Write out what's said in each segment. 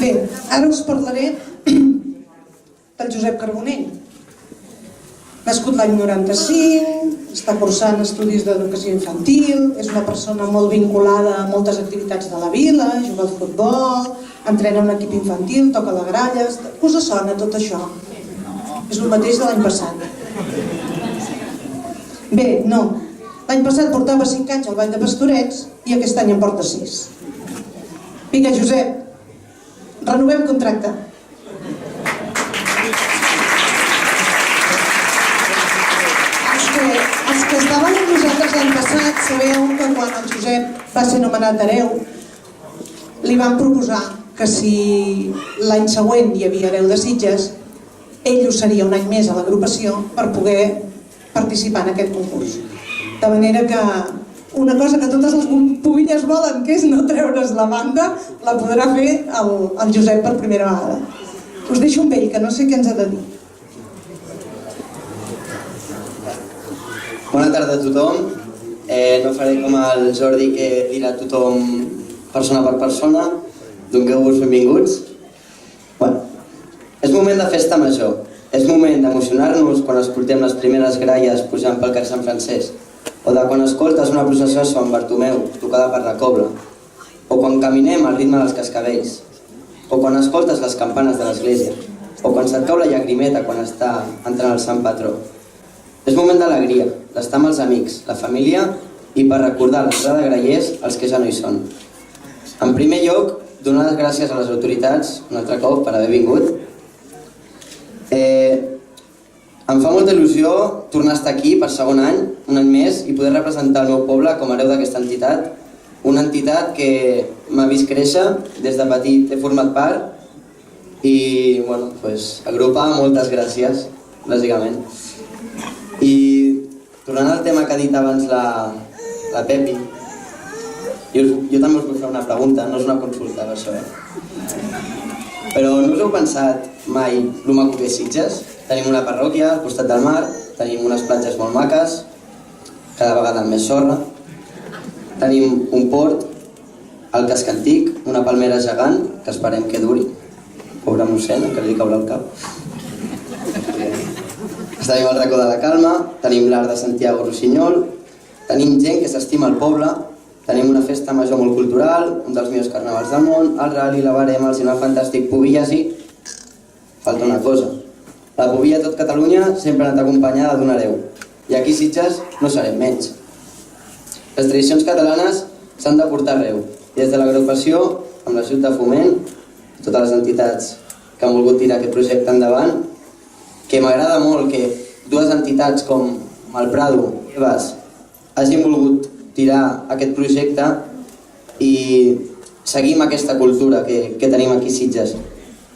Bé, ara us parlaré del Josep Carbonell. Nascut l'any 95, està cursant estudis d'educació infantil, és una persona molt vinculada a moltes activitats de la vila, juga al futbol, entrena un equip infantil, toca la gralla... Us sona tot això? És el mateix de l'any passat. Bé, no. L'any passat portava 5 anys al Ball de Pastorets i aquest any en porta 6. Vinga, Josep, renovem contracte. Els que estaven amb nosaltres l'any passat sabeu que quan el Josep va ser nomenat hereu li van proposar que si l'any següent hi havia hereu de Sitges ell ho seria un any més a l'agrupació per poder participar en aquest concurs. De manera que una cosa que totes les pubilles volen, que és no treure's la banda, la podrà fer el Josep per primera vegada. Us deixo amb ell, que no sé què ens ha de dir. Bona tarda a tothom. No faré com el Jordi, que dirà a tothom persona per persona. Doneu-vos benvinguts. És moment de festa major. És moment d'emocionar-nos quan escoltem les primeres gralles pujant pel carrer Sant Francesc, o de quan escoltes una processió a Sant Bartomeu tocada per la cobla, o quan caminem al ritme dels cascavells, o quan escoltes les campanes de l'església, o quan se't cau la llagrimeta quan està entrant el Sant Patró. És moment d'alegria, d'estar amb els amics, la família i per recordar l'entrada de grallers als que ja no hi són. En primer lloc, donar les gràcies a les autoritats, un altre cop, per haver vingut. Em fa molta il·lusió tornar a estar aquí per segon any, un any més, i poder representar el meu poble com a hereu d'aquesta entitat. Una entitat que m'ha vist créixer, des de petit he format part i, bueno, agrupa, moltes gràcies, bàsicament. I tornant al tema que ha dit abans la Pepi, jo també us vull fer una pregunta, no és una consulta per això, però no us heu pensat mai el maco que és Sitges? Tenim una parròquia al costat del mar, tenim unes platges molt maques, cada vegada amb més sorra, tenim un port, el casc antic, una palmera gegant, que esperem que duri, pobre mossèn, que li caurà el cap. Tenim el racó de la Calma, tenim l'Arc de Santiago Rossinyol, tenim gent que s'estima el poble, tenim una festa major molt cultural, un dels millors carnavals del món, el Rally, la Barema, el cinema fantàstic, Pubilles i... falta una cosa. La Pubilla a tot Catalunya sempre ha anat acompanyada d'un hereu, i aquí a Sitges no serem menys. Les tradicions catalanes s'han de portar arreu, i des de l'agrupació, amb l'ajut de Foment, totes les entitats que han volgut tirar aquest projecte endavant, que m'agrada molt que dues entitats com el Prado i Eves hagin volgut tirar aquest projecte i seguim aquesta cultura que tenim aquí a Sitges.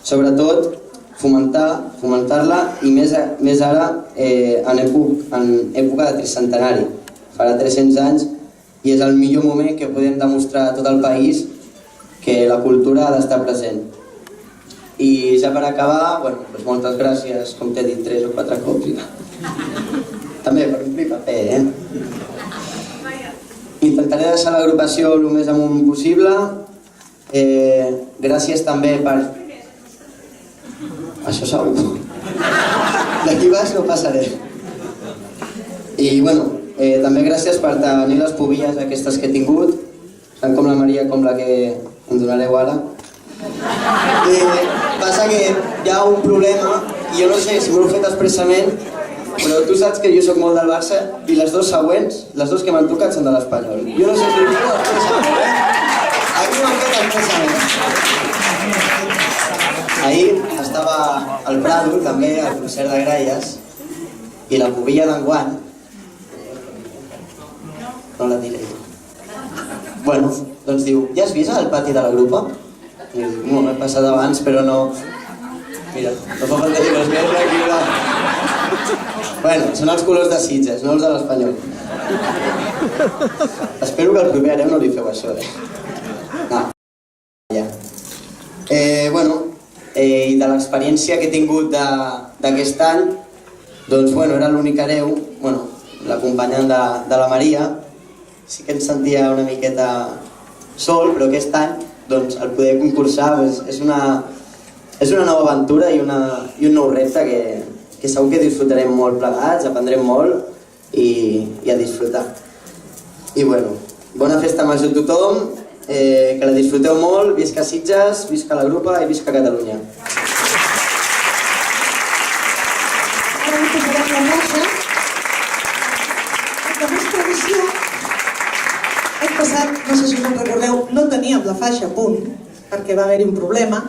Sobretot, fomentar-la i més ara en època de tricentenari. Farà 300 anys i és el millor moment que podem demostrar a tot el país que la cultura ha d'estar present. I ja per acabar, moltes gràcies, com t'he dit 3 o 4 cops. També per omplir paper, Intentaré deixar l'agrupació el més amunt possible. Gràcies també per... Això segur. D'aquí baix no passaré. I, també gràcies per tenir les pubilles aquestes que he tingut, tant com la Maria com la que em donareu ara. Passa que hi ha un problema, i jo no sé si m'ho he fet expressament, però tu saps que jo soc molt del Barça i les dues següents, les dues que m'han tocat són de l'Espanyol. Jo no sé si ho he fet expressament, Aquí m'han fet expressament. Ahir estava al Prado, també, al concert de gralles, i la pubilla d'enguany no la diré. Doncs diu, ja has vist el pati de la grupa? I diu, no, m'he passat abans, però no... Mira, no fa falta dir res més, tranquil·la. Són els colors de Sitges, no els de l'Espanyol. Espero que el proper hereu no li feu això, No. Ja. I de l'experiència que he tingut d'aquest any, doncs, era l'únic hereu, l'acompanyant de la Maria, sí que em sentia una miqueta sol, però aquest any doncs, el poder concursar és una nova aventura i un nou repte que segur que disfrutarem molt plegats, aprendrem molt i a disfrutar. I bueno, bona festa major a tothom, que la disfruteu molt, visca Sitges, visca la Grupa i visca Catalunya. Ara li posarem la faixa. Com és tradició, l'any passat, no sé si us en recordeu, no teníem la faixa a punt, perquè va haver-hi un problema,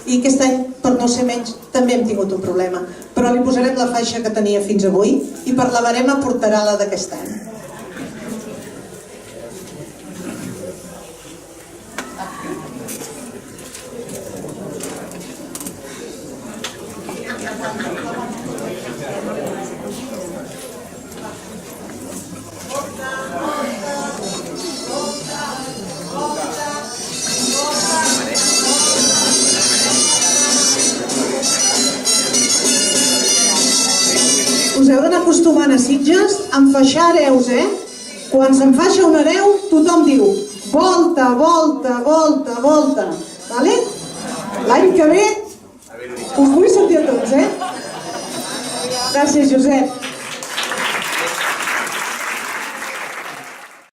i aquest any, per no ser menys, també hem tingut un problema. Però li posarem la faixa que tenia fins avui i per la barema portarà la d'aquest any. Us heu d'anar acostumant a Sitges a enfaixar hereus, Quan s'enfaixa un hereu, tothom diu volta, volta, volta, volta. Vale? L'any que ve us vull sentir a tots, Gràcies, Josep.